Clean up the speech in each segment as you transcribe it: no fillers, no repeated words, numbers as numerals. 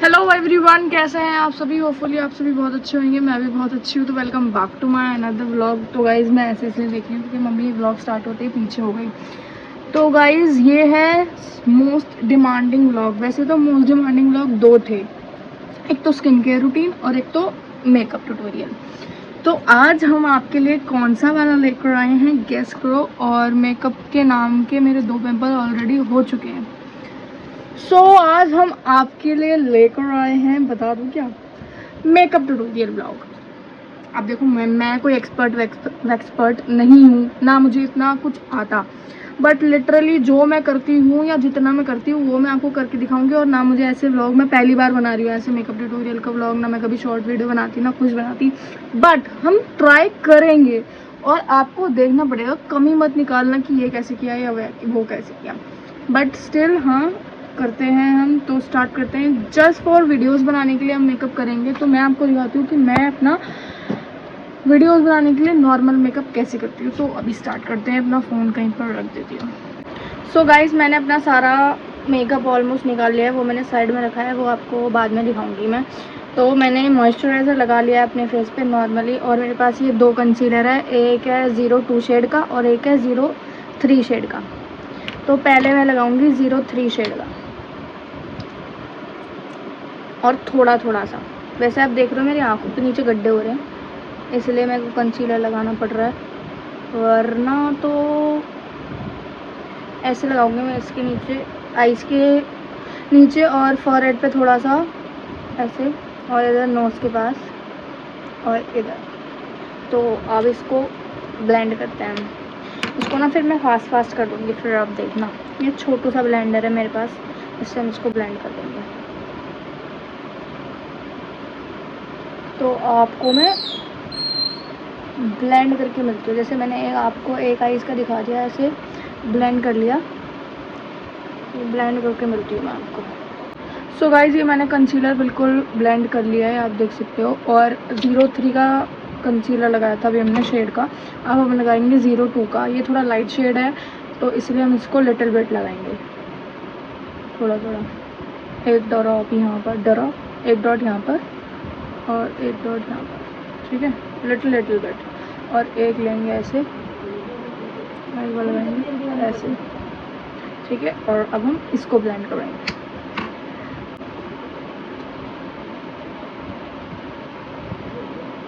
Hello everyone, कैसे हैं आप सभी। होपफुली आप सभी बहुत अच्छे होंगे। मैं भी बहुत अच्छी हूँ। तो welcome back to my another vlog. तो गाइज़ मैं ऐसे इसलिए देख रही हूँ क्योंकि मम्मी व्लॉग स्टार्ट होते ही पीछे हो गई। तो गाइज़ ये है मोस्ट डिमांडिंग व्लॉग। वैसे तो मोस्ट डिमांडिंग व्लॉग दो थे, एक तो स्किन केयर रूटीन और एक तो मेकअप ट्यूटोरियल। तो आज हम आपके लिए कौन सा वाला लेकर आए हैं गेस करो। और मेकअप के नाम के मेरे 2 पेपर ऑलरेडी हो चुके हैं। आज हम आपके लिए लेकर आए हैं, बता दूं क्या, मेकअप ट्यूटोरियल ब्लॉग। अब देखो मैं कोई एक्सपर्ट नहीं हूँ, ना मुझे इतना कुछ आता, बट लिटरली जो मैं करती हूँ या जितना मैं करती हूँ वो मैं आपको करके दिखाऊंगी। और ना मुझे ऐसे व्लॉग, मैं पहली बार बना रही हूँ ऐसे मेकअप ट्यूटोरियल का व्लॉग, ना मैं कभी शॉर्ट वीडियो बनाती ना कुछ बनाती, बट हम ट्राई करेंगे। और आपको देखना पड़ेगा, कमी मत निकालना कि ये कैसे किया या वो कैसे किया, बट स्टिल हाँ करते हैं हम। तो स्टार्ट करते हैं। जस्ट फॉर वीडियोस बनाने के लिए हम मेकअप करेंगे। तो मैं आपको दिखाती हूँ कि मैं अपना वीडियोस बनाने के लिए नॉर्मल मेकअप कैसे करती हूँ। तो अभी स्टार्ट करते हैं। अपना फ़ोन कहीं पर रख देती हूँ। सो गाइस मैंने अपना सारा मेकअप ऑलमोस्ट निकाल लिया है, वो मैंने साइड में रखा है, वो आपको बाद में दिखाऊंगी मैं। तो मैंने मॉइस्चराइज़र लगा लिया है अपने फेस पे नॉर्मली। और मेरे पास ये 2 कंसीलर है, एक है 02 शेड का और एक है 03 शेड का। तो पहले मैं लगाऊंगी 03 शेड का, और थोड़ा थोड़ा सा। वैसे आप देख रहे हो मेरी आंखों के नीचे गड्ढे हो रहे हैं, इसलिए मेरे को कंसीलर लगाना पड़ रहा है, वरना तो ऐसे लगाऊंगी मैं इसके नीचे, आईज के नीचे और फॉरहेड पे थोड़ा सा ऐसे, और इधर नोज़ के पास और इधर। तो अब इसको ब्लेंड करते हैं हम। इसको ना फिर मैं फास्ट कर दूँगी, फिर आप देखना। ये छोटू सा ब्लेंडर है मेरे पास, इससे हम इसको ब्लेंड कर देंगे। तो आपको मैं ब्लेंड करके मिलती हूँ। जैसे मैंने आपको एक आईज का दिखा दिया, ऐसे ब्लेंड कर लिया, ब्लेंड करके मिलती हूँ मैं आपको। सो गाइज ये मैंने कंसीलर बिल्कुल ब्लेंड कर लिया है, आप देख सकते हो। और 03 का कंसीलर लगाया था अभी हमने शेड का। अब हम लगाएंगे 02 का। ये थोड़ा लाइट शेड है तो इसलिए हम इसको लिटिल बिट लगाएंगे, थोड़ा थोड़ा। एक ड्रॉप यहाँ पर, एक डॉट यहाँ पर और एक डॉट यहाँ पर, ठीक है, लिटिल बिट। और एक लेंगे ऐसे, लगाएंगे ऐसे, ठीक है। और अब हम इसको ब्लेंड करेंगे।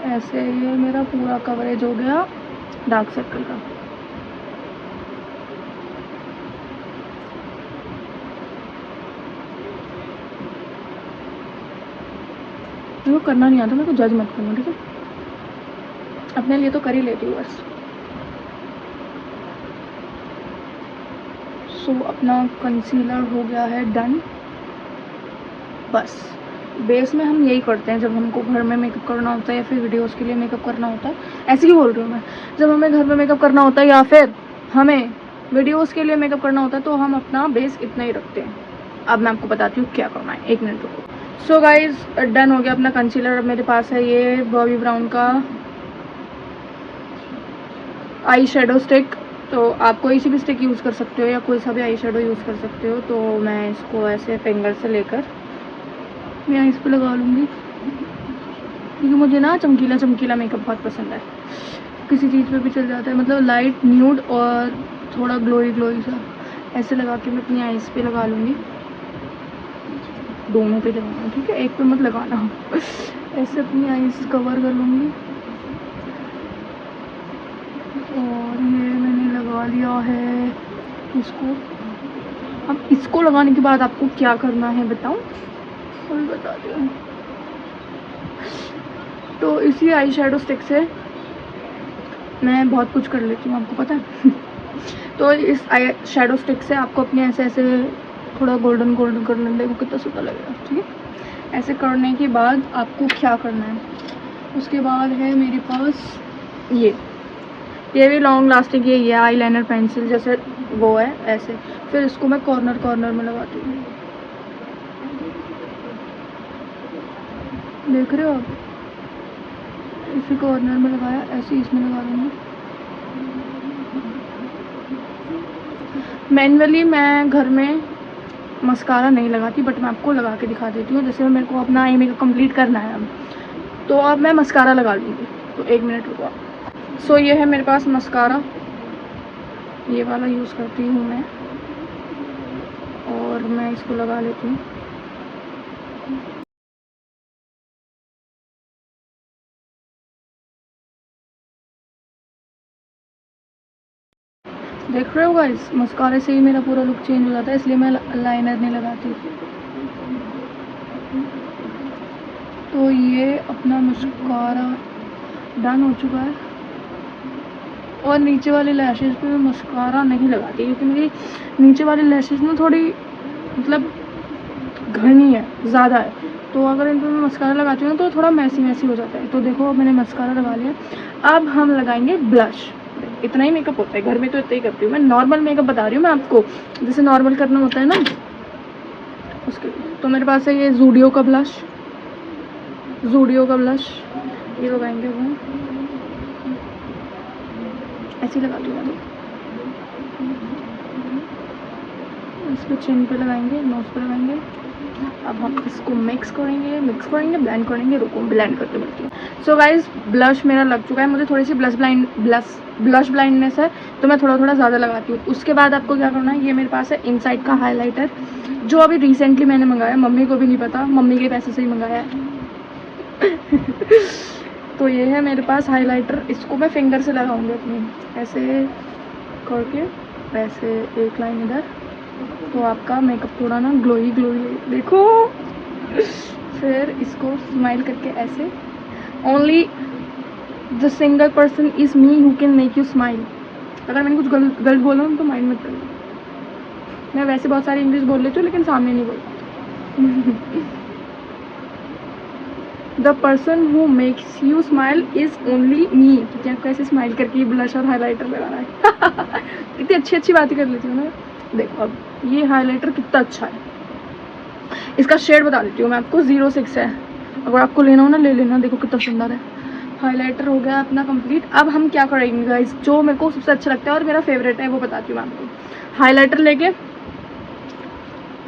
ऐसे ये मेरा पूरा कवरेज हो गया डार्क सर्कल का। मेरे को करना नहीं आता, मेरे को जज मत करना, ठीक है। अपने लिए तो कर ही लेती हूँ बस। सो अपना कंसीलर हो गया है डन। बस बेस में हम यही करते हैं जब हमको घर में मेकअप करना होता है या फिर वीडियोस के लिए मेकअप करना होता है। ऐसे ही बोल रही हूँ मैं, जब हमें घर में मेकअप करना होता है या फिर हमें वीडियोस के लिए मेकअप करना होता है तो हम अपना बेस इतना ही रखते हैं। अब मैं आपको बताती हूँ क्या करना है, 1 मिनट रुको। सो गाइज डन हो गया अपना कंसीलर। अब मेरे पास है ये बॉबी ब्राउन का आई शेडो स्टिक। तो आप कोई सी भी स्टिक यूज़ कर सकते हो या कोई सा भी आई शेडो यूज़ कर सकते हो। तो मैं इसको ऐसे फिंगर से लेकर मैं इस पर लगा लूँगी, क्योंकि मुझे ना चमकीला मेकअप बहुत पसंद है। किसी चीज़ पे भी चल जाता है, मतलब लाइट न्यूड और थोड़ा ग्लोई सा। ऐसे लगा के मैं अपनी आईज पे लगा लूँगी, दोनों पे लगाना, ठीक है, एक पे मत लगाना। ऐसे अपनी आईज कवर कर लूँगी। और ये मैंने लगा लिया है इसको। अब इसको लगाने के बाद आपको क्या करना है बताऊँ, और बताती हूँ। तो इसी आई शेडो स्टिक से मैं बहुत कुछ कर लेती हूँ, आपको पता है। तो इस आई शेडो स्टिक से आपको अपने ऐसे ऐसे थोड़ा गोल्डन करना, देखो कितना सुंदर लगेगा, ठीक है। ऐसे करने के बाद आपको क्या करना है, उसके बाद है मेरे पास ये भी लॉन्ग लास्टिंग ये है आई लाइनर पेंसिल जैसे वो है ऐसे। फिर इसको मैं कॉर्नर में लगाती हूँ, देख रहे हो आप, इसी कॉर्नर में लगाया, ऐसे इसमें लगा दूँगी। मैनुअली मैं घर में मस्कारा नहीं लगाती, बट मैं आपको लगा के दिखा देती हूँ। जैसे मेरे को अपना आई मेकअप कंप्लीट करना है अब, तो अब मैं मस्कारा लगा लूँगी। तो 1 मिनट रुको। सो ये है मेरे पास मस्कारा, ये वाला यूज़ करती हूँ मैं, और मैं इसको लगा लेती हूँ। देख रहे हो गाइस, मस्कारे से ही मेरा पूरा लुक चेंज हो जाता है, इसलिए मैं लाइनर नहीं लगाती। तो ये अपना मस्कारा डन हो चुका है, और नीचे वाले लैशेज़ पे मैं मस्कारा नहीं लगाती, क्योंकि मेरी नीचे वाली लैशेज़ ना थोड़ी मतलब घनी है, ज़्यादा है, तो अगर इन पर मैं मस्कारा लगाती हूँ ना तो थोड़ा मैसी हो जाता है। तो देखो अब मैंने मस्कारा लगा लिया। अब हम लगाएंगे ब्लश। इतना ही मेकअप होता है घर में, तो इतना ही करती हूँ मैं। नॉर्मल मेकअप बता रही हूँ मैं आपको, जैसे नॉर्मल करना होता है ना उसके लिए। तो मेरे पास है ये ज़ूडियो का ब्लश, ये लगाएंगे वो, ऐसे ही लगाती हूँ मैं। इसको चिन पे लगाएंगे, नोज पे लगाएंगे। अब हम इसको मिक्स करेंगे, ब्लेंड करेंगे। रुको ब्लेंड करके मिलती हूँ। सो गाइज, ब्लश मेरा लग चुका है। मुझे थोड़ी सी ब्लश ब्लाइंडनेस है, तो मैं थोड़ा ज़्यादा लगाती हूँ। उसके बाद आपको क्या करना है, ये मेरे पास है इनसाइड का हाइलाइटर, जो अभी रिसेंटली मैंने मंगाया, मम्मी को भी नहीं पता, मम्मी के पैसे से ही मंगाया है। तो ये है मेरे पास हाइलाइटर, इसको मैं फिंगर से लगाऊंगी अपनी, ऐसे करके, ऐसे एक लाइन इधर, तो आपका मेकअप थोड़ा ना ग्लोई देखो। फिर इसको स्माइल करके ऐसे, only the single person is me who can make you smile. अगर मैंने कुछ गलत बोला तो माइंड मत करना, मैं वैसे बहुत सारी इंग्लिश बोल लेती हूँ लेकिन सामने नहीं बोलती। The person who makes you smile is only me. क्योंकि आपको ऐसे स्माइल करके ब्लश और हाईलाइटर लगाना है। कितनी अच्छी बातें कर लेती हूँ मैं। देखो अब ये हाइलाइटर कितना अच्छा है, इसका शेड बता देती हूँ मैं आपको, 06 है। अगर आपको लेना हो ना ले लेना। देखो कितना सुंदर है। हाइलाइटर हो गया अपना कंप्लीट। अब हम क्या करेंगे गाइस, जो मेरे को सबसे अच्छा लगता है और मेरा फेवरेट है वो बताती हूँ मैं आपको। हाइलाइटर लेके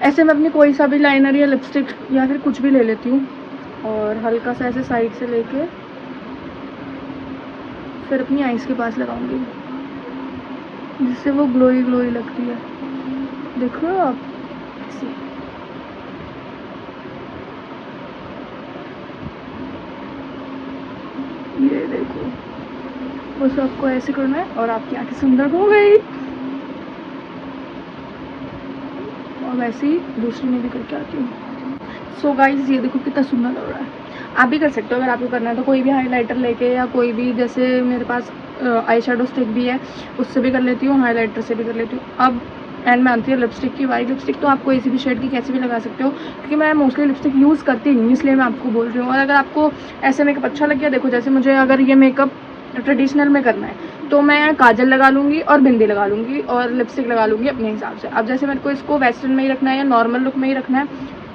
ऐसे मैं अपनी कोई सा भी लाइनर या लिपस्टिक या फिर कुछ भी ले लेती हूँ, और हल्का सा ऐसे साइड से लेके फिर अपनी आईज के पास लगाऊंगी, जिससे वो ग्लोई लगती है। देखो आप ऐसे, ये देखो, बस आपको ऐसे करना है और आपकी आंखें सुंदर हो गई। और वैसे ही दूसरी में भी करके आती हूँ। सो गाइज, ये देखो कितना सुंदर लग रहा है। आप भी कर सकते हो अगर आपको करना है तो, कोई भी हाइलाइटर लेके, या कोई भी, जैसे मेरे पास आई शेडो स्टिक भी है, उससे भी कर लेती हूँ, हाइलाइटर से भी कर लेती हूँ। अब एंड में आती है लिपस्टिक की बारी। लिपस्टिक तो आप कोई सी भी शेड की कैसे भी लगा सकते हो, क्योंकि मैं मोस्टली लिपस्टिक यूज़ करती नहीं, इसलिए मैं आपको बोल रही हूँ। और अगर आपको ऐसे मेकअप अच्छा लग गया, देखो जैसे मुझे अगर ये मेकअप ट्रेडिशनल में करना है तो मैं काजल लगा लूँगी और बिंदी लगा लूँगी और लिपस्टिक लगा लूँगी अपने हिसाब से। अब जैसे मेरे को इसको वेस्टर्न में ही रखना है या नॉर्मल लुक में ही रखना है,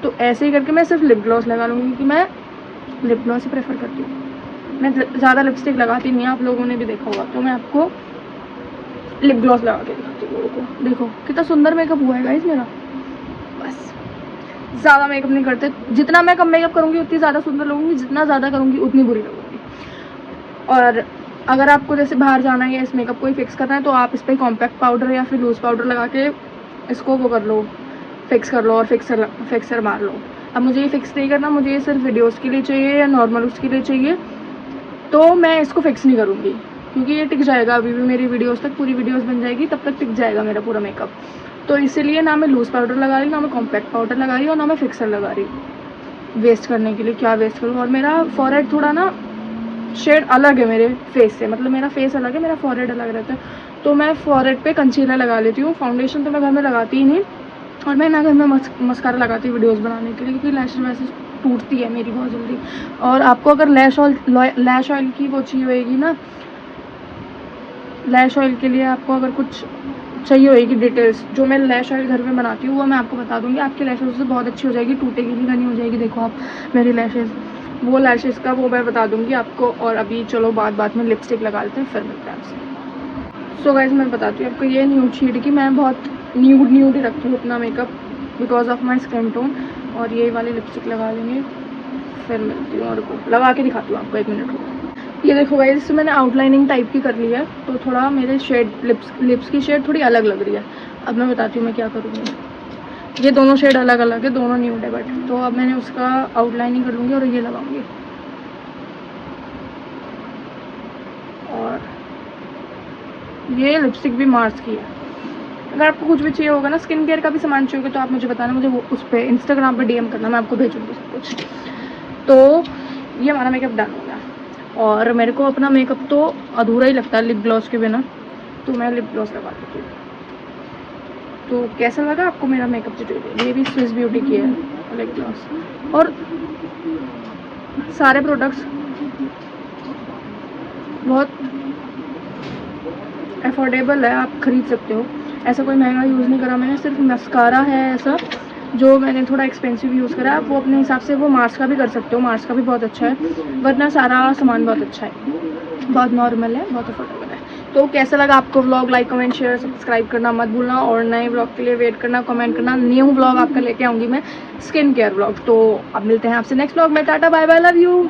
तो ऐसे ही करके मैं सिर्फ लिप ग्लॉस लगा लूँगी, क्योंकि मैं लिप ग्लॉस ही प्रेफर करती हूँ। मैं ज़्यादा लिपस्टिक लगाती नहीं, आप लोगों ने भी देखा होगा। तो मैं आपको लिप ग्लॉस लगा के दिखाती हूँ लोगों को। देखो कितना सुंदर मेकअप हुआ है गाइस मेरा। बस ज़्यादा मेकअप नहीं करते, जितना मैं कम मेकअप करूँगी उतनी ज़्यादा सुंदर लगूंगी, जितना ज़्यादा करूँगी उतनी बुरी लगूंगी। और अगर आपको जैसे बाहर जाना है या इस मेकअप को ही फिक्स करना है, तो आप इस पर कॉम्पैक्ट पाउडर या फिर लूज़ पाउडर लगा के इसको वो कर लो, फिक्स कर लो और फिक्सर मार लो। अब मुझे ये फिक्स नहीं करना, मुझे ये सिर्फ वीडियोस के लिए चाहिए या नॉर्मल उसके लिए चाहिए, तो मैं इसको फिक्स नहीं करूँगी, क्योंकि ये टिक जाएगा। अभी भी मेरी वीडियोस तक, पूरी वीडियोस बन जाएगी तब तक टिक जाएगा मेरा पूरा मेकअप। तो इसीलिए ना मैं लूज़ पाउडर लगा रही, ना मैं कॉम्पैक्ट पाउडर लगा रही और ना मैं फिक्सर लगा रही। वेस्ट करने के लिए क्या वेस्ट करूँ। और मेरा फॉरहेड थोड़ा ना शेड अलग है मेरे फेस से, मतलब मेरा फेस अलग है, मेरा फॉरहेड अलग रहता है, तो मैं फॉरहेड पे कंसीलर लगा लेती हूँ। फाउंडेशन तो मैं घर में लगाती ही नहीं, और मैं ना घर में मस्कारा लगाती हूँ वीडियोस बनाने के लिए, क्योंकि लैशेस वैसे टूटती है मेरी बहुत जल्दी। और आपको अगर लैश ऑयल की वो चाहिए होएगी ना, लैश ऑयल के लिए आपको अगर कुछ चाहिए होएगी डिटेल्स, जो मैं लैश ऑयल घर में बनाती हूँ वो मैं आपको बता दूँगी। आपकी लैशेस से बहुत अच्छी हो जाएगी, टूटेगी नहीं, घनी हो जाएगी। देखो आप मेरी लैशेस, वो लैशेस का वो मैं बता दूँगी आपको। और अभी चलो बात में लिपस्टिक लगा लेते हैं, फिर मिलते हैं आपसे। सो गाइस, मैं बताती हूँ आपको, ये न्यूड शेड की मैं बहुत न्यूड ही रखती हूँ अपना makeup. Because of my skin tone. और ये वाली लिपस्टिक लगा लेंगे, फिर मिलती हूँ और को लगा के दिखाती हूँ आपको, 1 मिनट रुको। ये देखो गाइस, इससे मैंने आउटलाइनिंग टाइप की कर ली है, तो थोड़ा मेरे शेड लिप्स की शेड थोड़ी अलग लग रही है। अब मैं बताती हूँ मैं क्या करूँगी। ये दोनों शेड अलग अलग है, दोनों न्यूड है, बट तो अब मैंने उसका आउटलाइनिंग कर लूँगी और ये लगाऊंगी। और ये लिपस्टिक भी मार्स की है। अगर आपको कुछ भी चाहिए होगा ना, स्किन केयर का भी सामान चाहिए होगा, तो आप मुझे बताना, मुझे वो उस पर इंस्टाग्राम पर DM करना, मैं आपको भेजूँगी सब कुछ। तो ये हमारा मेकअप डन हो गया। और मेरे को अपना मेकअप तो अधूरा ही लगता है लिप ग्लॉस के बिना, तो मैं लिप ग्लॉस लगा देती हूँ। तो कैसा लगा आपको मेरा मेकअप ट्यूटोरियल? ये भी स्विस ब्यूटी की है लिप ग्लॉस। और सारे प्रोडक्ट्स बहुत अफोर्डेबल है, आप ख़रीद सकते हो। ऐसा कोई महंगा यूज़ नहीं करा मैंने, सिर्फ मस्कारा है ऐसा जो मैंने थोड़ा एक्सपेंसिव यूज़ करा है, वो अपने हिसाब से वो मार्स का भी कर सकते हो, मार्स का भी बहुत अच्छा है, वरना सारा सामान बहुत अच्छा है, बहुत नॉर्मल है, बहुत अफोर्डेबल है। तो कैसा लगा आपको vlog? Like comment share subscribe करना मत भूलना, और नए व्लॉग के लिए वेट करना, कमेंट करना। न्यू व्लॉग आपका लेके आऊँगी मैं, स्किन केयर व्लॉग। तो अब मिलते हैं आपसे नेक्स्ट व्लॉग में। Tata bye bye, love you.